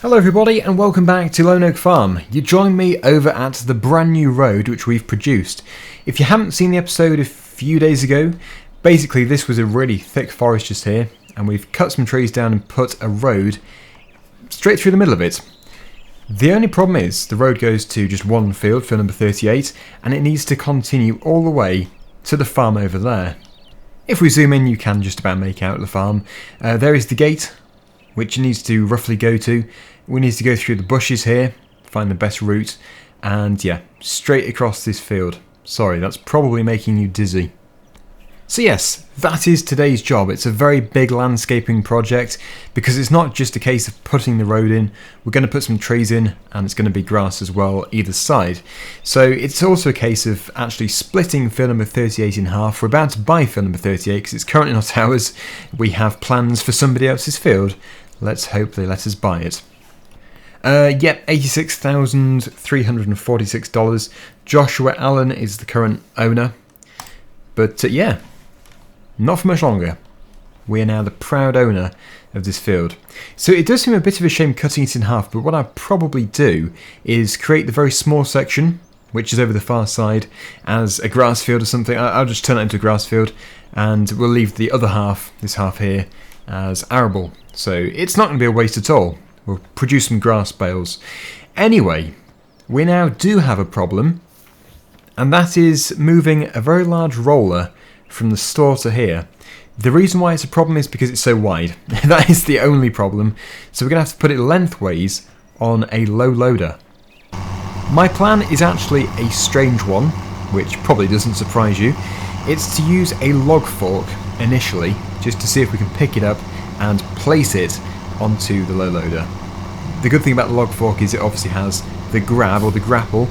Hello everybody and welcome back to Lone Oak Farm. You join me over at the brand new road which we've produced. If you haven't seen the episode a few days ago, basically this was a really thick forest just here and we've cut some trees down and put a road straight through the middle of it. The only problem is the road goes to just one field number 38, and it needs to continue all the way to the farm over there. If we zoom in you can just about make out the farm. There is the gate which it needs to roughly go to. We need to go through the bushes here, find the best route, and yeah, straight across this field. Sorry, that's probably making you dizzy. So yes, that is today's job. It's a very big landscaping project because it's not just a case of putting the road in. We're going to put some trees in and it's going to be grass as well either side. So it's also a case of actually splitting field number 38 in half. We're about to buy field number 38 because it's currently not ours. We have plans for somebody else's field. Let's hope they let us buy it. Yep, $86,346. Joshua Allen is the current owner. But yeah, not for much longer. We are now the proud owner of this field. So it does seem a bit of a shame cutting it in half, but what I'll probably do is create the very small section, which is over the far side, as a grass field or something. I'll just turn it into a grass field, and we'll leave the other half, this half here, as arable. So it's not going to be a waste at all. We'll produce some grass bales. Anyway, we now do have a problem, and that is moving a very large roller from the store to here. The reason why it's a problem is because it's so wide. That is the only problem. So we're going to have to put it lengthways on a low loader. My plan is actually a strange one, which probably doesn't surprise you. It's to use a log fork initially, just to see if we can pick it up and place it onto the low loader. The good thing about the log fork is it obviously has the grab or the grapple.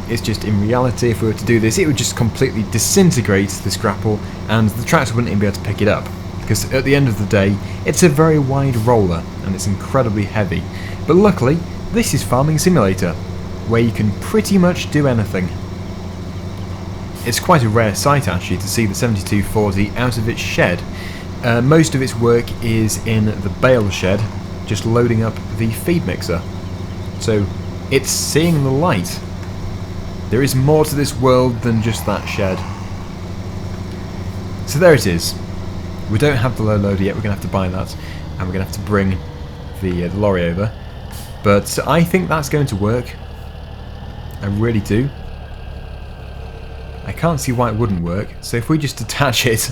It's just in reality if we were to do this it would just completely disintegrate this grapple and the tractor wouldn't even be able to pick it up, because at the end of the day it's a very wide roller and it's incredibly heavy. But luckily this is Farming Simulator, where you can pretty much do anything. It's quite a rare sight actually to see the 7240 out of its shed. Most of its work is in the Bale shed, just loading up the feed mixer. So it's seeing the light. There is more to this world than just that shed. So there it is. We don't have the low loader yet, we're going to have to buy that, and we're going to have to bring the lorry over. But I think that's going to work. I really do. I can't see why it wouldn't work, so if we just detach it,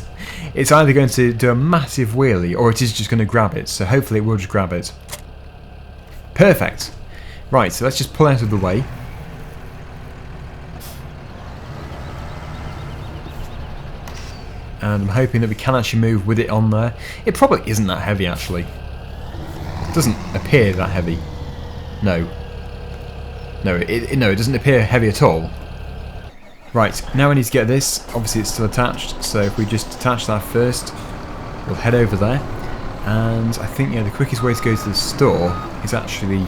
it's either going to do a massive wheelie or it is just going to grab it, so hopefully it will just grab it. Perfect! Right, so let's just pull out of the way. And I'm hoping that we can actually move with it on there. It probably isn't that heavy actually. It doesn't appear that heavy. No. No, it doesn't appear heavy at all. Right, now we need to get this. Obviously it's still attached, so if we just detach that first, we'll head over there. And I think the quickest way to go to the store is actually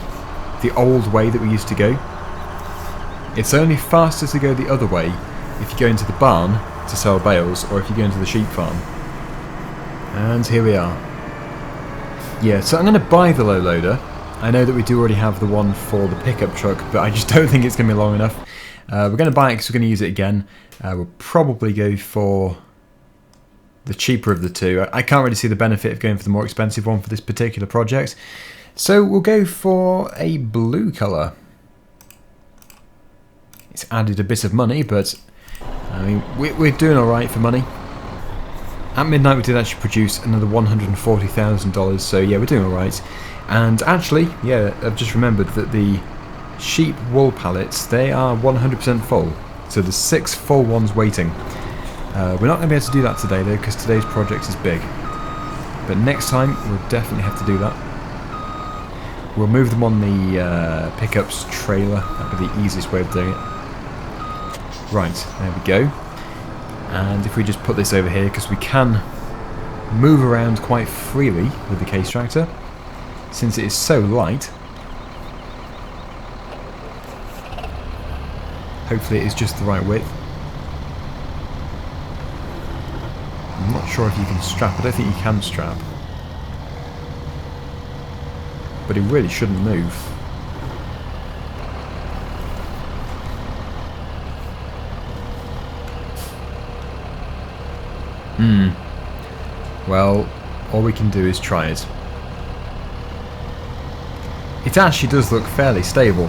the old way that we used to go. It's only faster to go the other way if you go into the barn to sell bales, or if you go into the sheep farm. And here we are. Yeah, so I'm going to buy the low loader. I know that we do already have the one for the pickup truck, but I just don't think it's going to be long enough. We're going to buy it because we're going to use it again. We'll probably go for the cheaper of the two. I can't really see the benefit of going for the more expensive one for this particular project. So we'll go for a blue colour. It's added a bit of money, but I mean, we're doing alright for money. At midnight we did actually produce another $140,000, so yeah, we're doing alright. And actually, yeah, I've just remembered that the sheep wool pallets, they are 100% full, so there's 6 full ones waiting. We're not going to be able to do that today though, because today's project is big, but next time we'll definitely have to do that. We'll move them on the pickups trailer. That'll be the easiest way of doing it. Right, there we go. And if we just put this over here, because we can move around quite freely with the case tractor since it is so light. Hopefully it is just the right width. I'm not sure if you can strap. I don't think you can strap. but he really shouldn't move. Well, all we can do is try it. It actually does look fairly stable.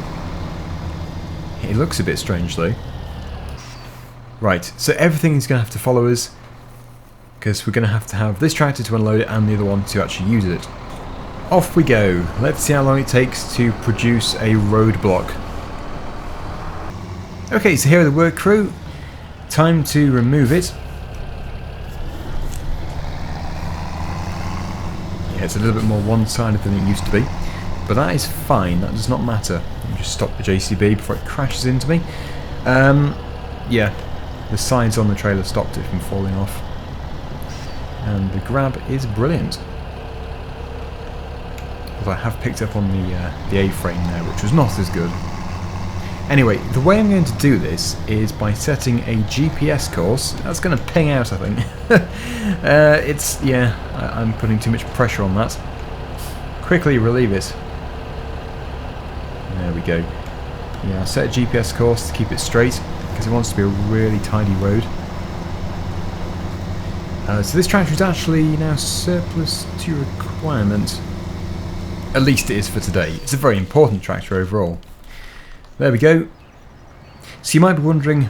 It looks a bit strange though. Right, so everything's going to have to follow us, because we're going to have this tractor to unload it and the other one to actually use it. Off we go. Let's see how long it takes to produce a roadblock. Okay, so here are the work crew. Time to remove it. Yeah, it's a little bit more one-sided than it used to be, but that is fine. That does not matter. Let me just stop the JCB before it crashes into me. Yeah, the sides on the trailer stopped it from falling off. And the grab is brilliant. Although I have picked up on the A-frame there, which was not as good. Anyway, the way I'm going to do this is by setting a GPS course. That's going to ping out, I think. I'm putting too much pressure on that. Quickly relieve it. There we go. Yeah, I set a GPS course to keep it straight, because it wants to be a really tidy road. So this tractor is actually now surplus to requirement. At least it is for today. It's a very important tractor overall. There we go. So you might be wondering,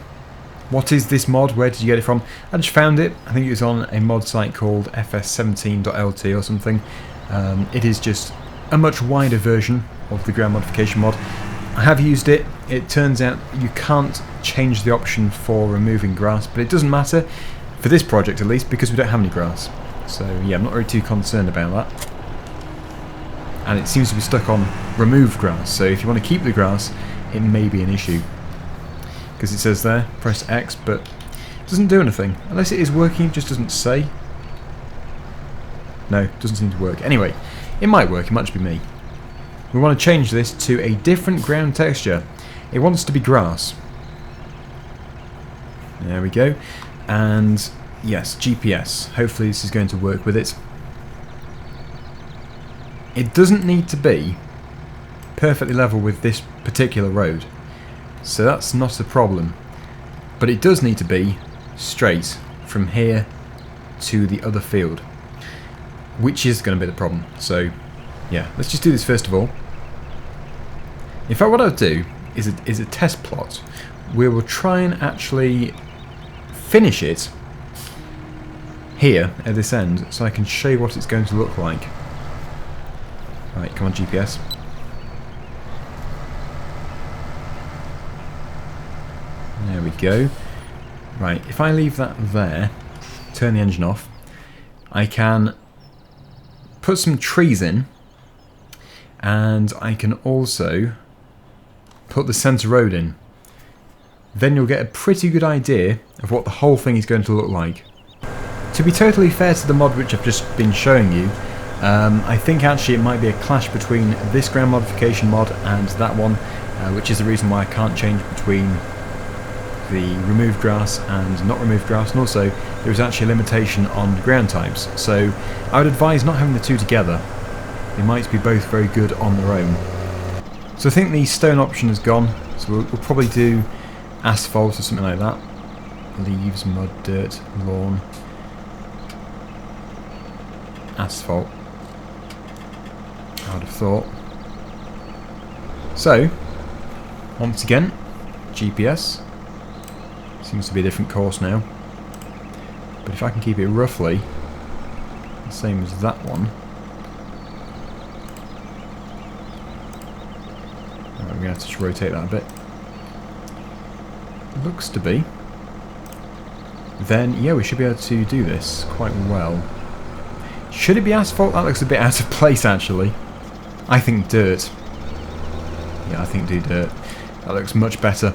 what is this mod? Where did you get it from? I just found it. I think it was on a mod site called fs17.lt or something. It is just a much wider version of the ground modification mod. I have used it. It turns out you can't change the option for removing grass, but it doesn't matter for this project at least, because we don't have any grass. So yeah, I'm not really too concerned about that. And it seems to be stuck on remove grass, so if you want to keep the grass, it may be an issue. Because it says there, press X, but it doesn't do anything. Unless it is working, it just doesn't say. No, it doesn't seem to work. Anyway, it might work, it might just be me. We want to change this to a different ground texture. It wants to be grass. There we go. And yes, GPS. Hopefully this is going to work with it. It doesn't need to be perfectly level with this particular road, so that's not a problem. But it does need to be straight from here to the other field, which is going to be the problem. So yeah, let's just do this first of all. In fact, what I'll do is a test plot. We will try and actually finish it here at this end, so I can show you what it's going to look like. Right, come on GPS. There we go. Right, if I leave that there, turn the engine off, I can put some trees in, and I can also put the centre road in. Then you'll get a pretty good idea of what the whole thing is going to look like. To be totally fair to the mod which I've just been showing you, I think actually it might be a clash between this ground modification mod and that one, which is the reason why I can't change between the remove grass and not remove grass, and also there is actually a limitation on ground types, so I would advise not having the two together. They might be both very good on their own. So I think the stone option is gone, so we'll probably do asphalt or something like that. Leaves, mud, dirt, lawn, asphalt, I would have thought. So once again, GPS. Seems to be a different course now, but if I can keep it roughly the same as that one. Right, we're going to have to just rotate that a bit. Looks to be. Then yeah, we should be able to do this quite well. Should it be asphalt? That looks a bit out of place actually. I think dirt. Yeah, I think do dirt. That looks much better.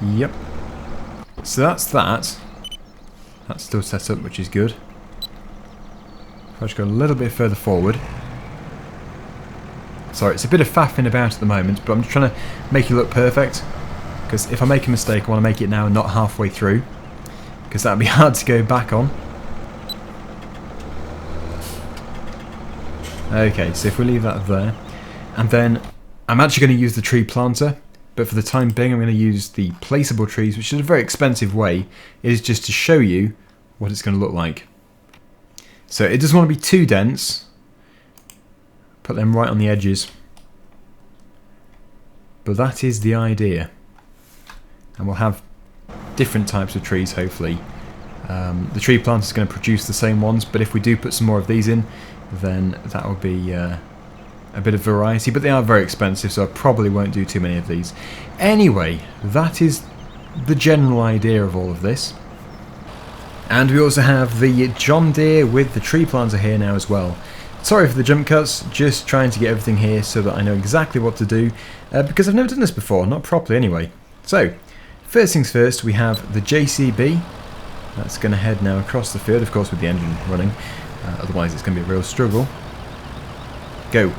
Yep. So that's that. That's still set up, which is good. If I just go a little bit further forward. Sorry, it's a bit of faffing about at the moment, but I'm just trying to make it look perfect. Because if I make a mistake, I want to make it now and not halfway through. Because that would be hard to go back on. Okay, so if we leave that there, and then I'm actually going to use the tree planter, but for the time being I'm going to use the placeable trees, which is a very expensive way. It is just to show you what it's going to look like. So it doesn't want to be too dense. Put them right on the edges. But that is the idea. And we'll have different types of trees, hopefully. The tree planter is going to produce the same ones, but if we do put some more of these in, then that will be a bit of variety. But they are very expensive, so I probably won't do too many of these. Anyway, that is the general idea of all of this. And we also have the John Deere with the tree planter here now as well. Sorry for the jump cuts, just trying to get everything here so that I know exactly what to do, because I've never done this before, not properly anyway. So, first things first, we have the JCB. That's going to head now across the field, of course with the engine running, otherwise it's going to be a real struggle. Go.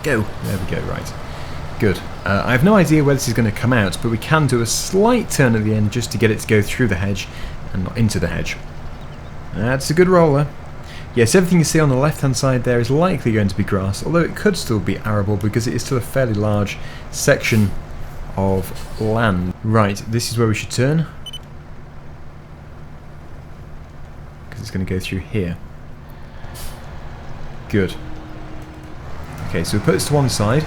Go. There we go, right. Good. I have no idea where this is going to come out, but we can do a slight turn at the end just to get it to go through the hedge and not into the hedge. That's a good roller. Yes, everything you see on the left hand side there is likely going to be grass, although it could still be arable because it is still a fairly large section of land. Right, this is where we should turn, because it's going to go through here. Good. Okay, so we put this to one side.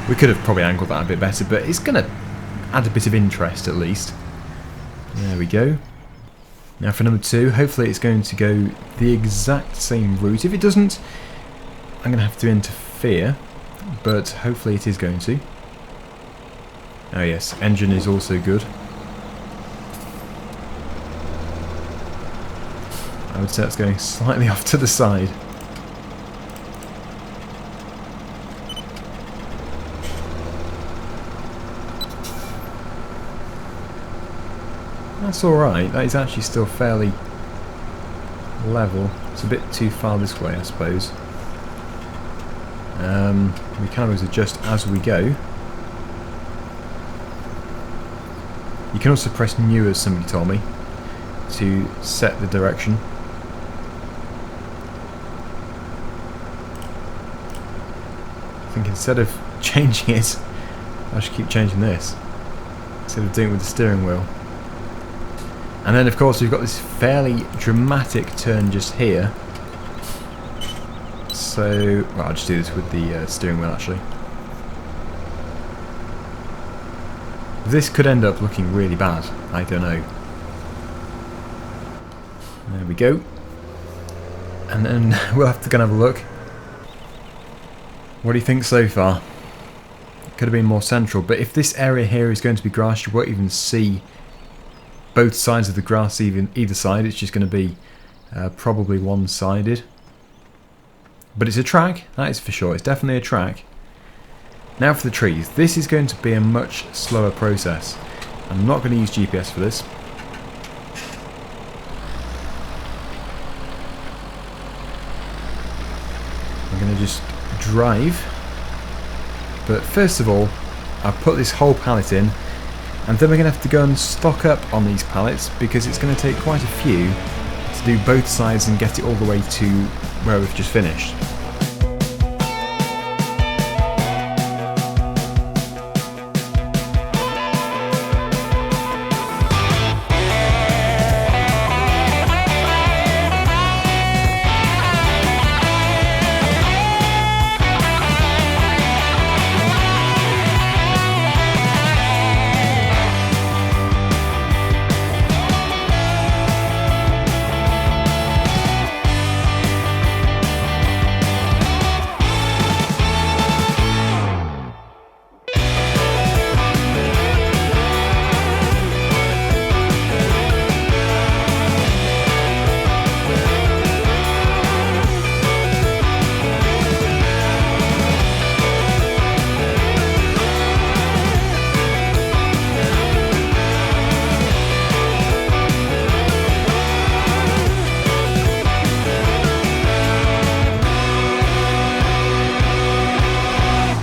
We could have probably angled that a bit better, but it's going to add a bit of interest at least. There we go. Now for number 2, hopefully it's going to go the exact same route. If it doesn't, I'm going to have to interfere, but hopefully it is going to. Oh yes, engine is also good. I would say it's going slightly off to the side. That's alright, that is actually still fairly level. It's a bit too far this way, I suppose. We can always adjust as we go. You can also press new, as somebody told me, to set the direction. I think instead of changing it, I should keep changing this, instead of doing it with the steering wheel. And then of course we've got this fairly dramatic turn just here. So, well, I'll just do this with the steering wheel actually. This could end up looking really bad, I don't know. There we go. And then we'll have to go and have a look. What do you think so far? Could have been more central, but if this area here is going to be grass, you won't even see both sides of the grass, even either side. It's just going to be probably one-sided. But it's a track, that is for sure. It's definitely a track. Now for the trees. This is going to be a much slower process. I'm not going to use GPS for this. I'm going to just drive. But first of all, I'll put this whole pallet in, and then we're going to have to go and stock up on these pallets because it's going to take quite a few to do both sides and get it all the way to where we've just finished.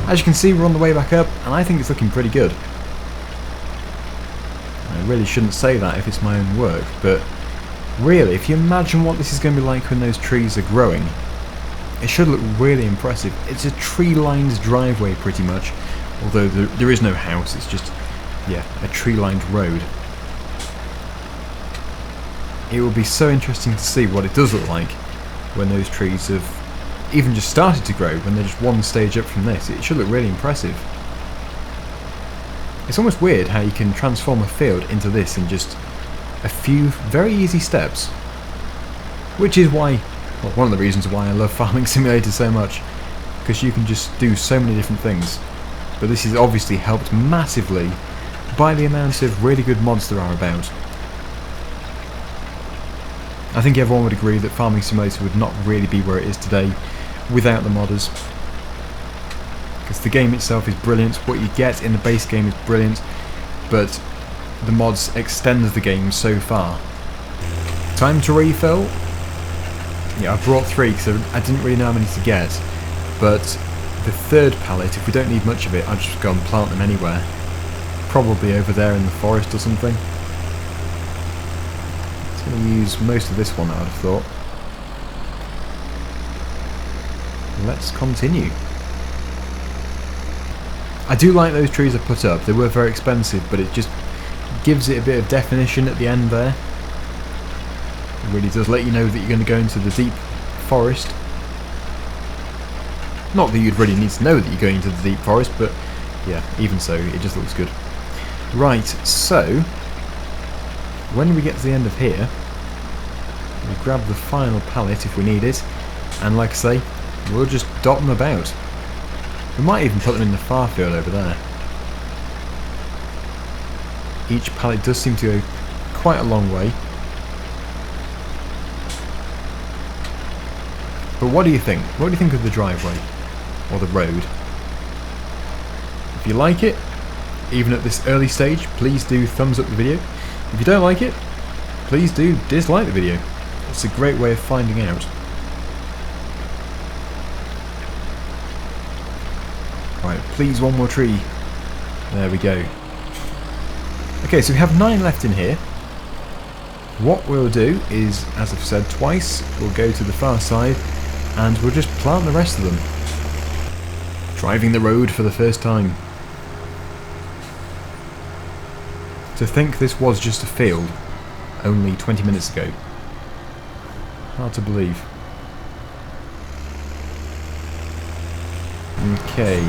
As you can see, we're on the way back up, and I think it's looking pretty good. I really shouldn't say that if it's my own work, but really, if you imagine what this is going to be like when those trees are growing, it should look really impressive. It's a tree-lined driveway pretty much, although there is no house, it's just, yeah, a tree-lined road. It will be so interesting to see what it does look like when those trees have even just started to grow, when they're just one stage up from this. It should look really impressive. It's almost weird how you can transform a field into this in just a few very easy steps. Which is why, well, one of the reasons why I love Farming Simulator so much, because you can just do so many different things. But this is obviously helped massively by the amount of really good mods there are about. I think everyone would agree that Farming Simulator would not really be where it is today without the modders. Because the game itself is brilliant, what you get in the base game is brilliant, but the mods extend the game so far. Time to refill. Yeah, I brought 3 because I didn't really know how many to get, but the third pallet, if we don't need much of it, I'll just go and plant them anywhere. Probably over there in the forest or something. It's going to use most of this one, I would have thought. Let's continue. I do like those trees I put up. They were very expensive, but it just gives it a bit of definition at the end there. It really does let you know that you're going to go into the deep forest. Not that you'd really need to know that you're going into the deep forest, but yeah, even so, it just looks good. Right, so when we get to the end of here, we'll grab the final pallet if we need it, and like I say, we'll just dot them about. We might even put them in the far field over there. Each pallet does seem to go quite a long way. But what do you think? What do you think of the driveway? Or the road? If you like it, even at this early stage, please do thumbs up the video. If you don't like it, please do dislike the video. It's a great way of finding out. Right, please one more tree. There we go. Okay, so we have 9 left in here. What we'll do is, as I've said twice, we'll go to the far side and we'll just plant the rest of them. Driving the road for the first time. To think this was just a field only 20 minutes ago. Hard to believe. Okay.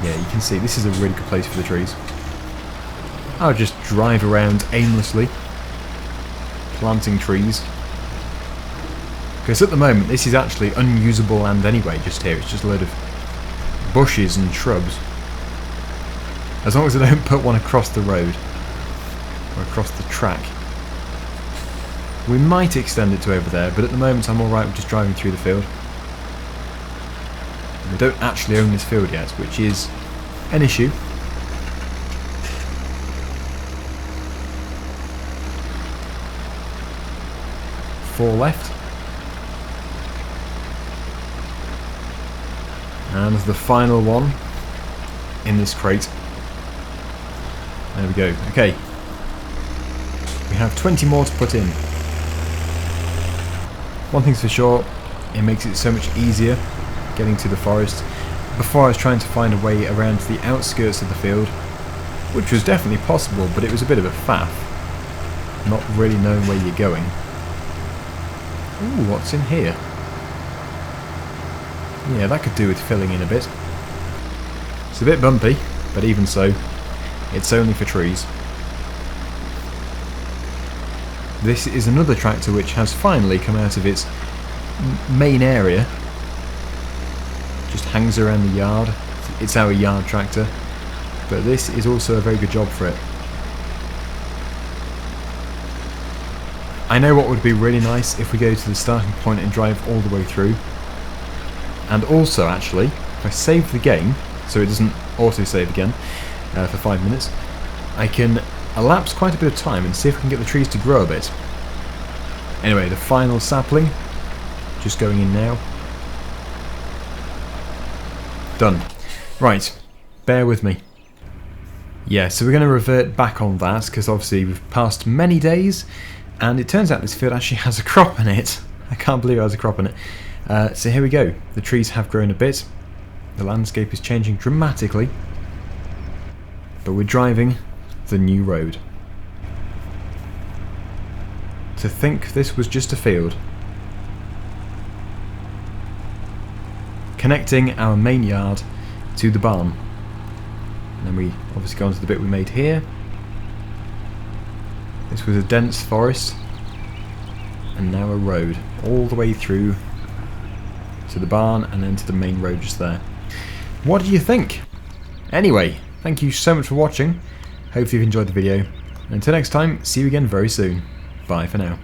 Yeah, you can see this is a really good place for the trees. I'll just drive around aimlessly, planting trees. Because at the moment this is actually unusable land anyway, just here. It's just a load of bushes and shrubs. As long as I don't put one across the road, or across the track. We might extend it to over there, but at the moment I'm alright with just driving through the field. We don't actually own this field yet, which is an issue. Four left. And the final one in this crate. There we go. Okay. We have 20 more to put in. One thing's for sure, it makes it so much easier getting to the forest. Before I was trying to find a way around to the outskirts of the field, which was definitely possible, but it was a bit of a faff. Not really knowing where you're going. Ooh, what's in here? Yeah, that could do with filling in a bit. It's a bit bumpy, but even so, it's only for trees. This is another tractor which has finally come out of its main area. Just hangs around the yard. It's our yard tractor, but this is also a very good job for it. I know what would be really nice if we go to the starting point and drive all the way through. And also, actually, if I save the game, so it doesn't auto-save again for 5 minutes, I can elapse quite a bit of time and see if we can get the trees to grow a bit. Anyway, the final sapling, just going in now. Done. Right, bear with me. Yeah, so we're going to revert back on that, because obviously we've passed many days, and it turns out this field actually has a crop in it. I can't believe it has a crop in it. So here we go. The trees have grown a bit. The landscape is changing dramatically. But we're driving the new road. To think this was just a field. Connecting our main yard to the barn. And then we obviously go on to the bit we made here. This was a dense forest. And now a road all the way through to the barn and then to the main road just there. What do you think? Anyway, thank you so much for watching. Hopefully you've enjoyed the video. And until next time, see you again very soon. Bye for now.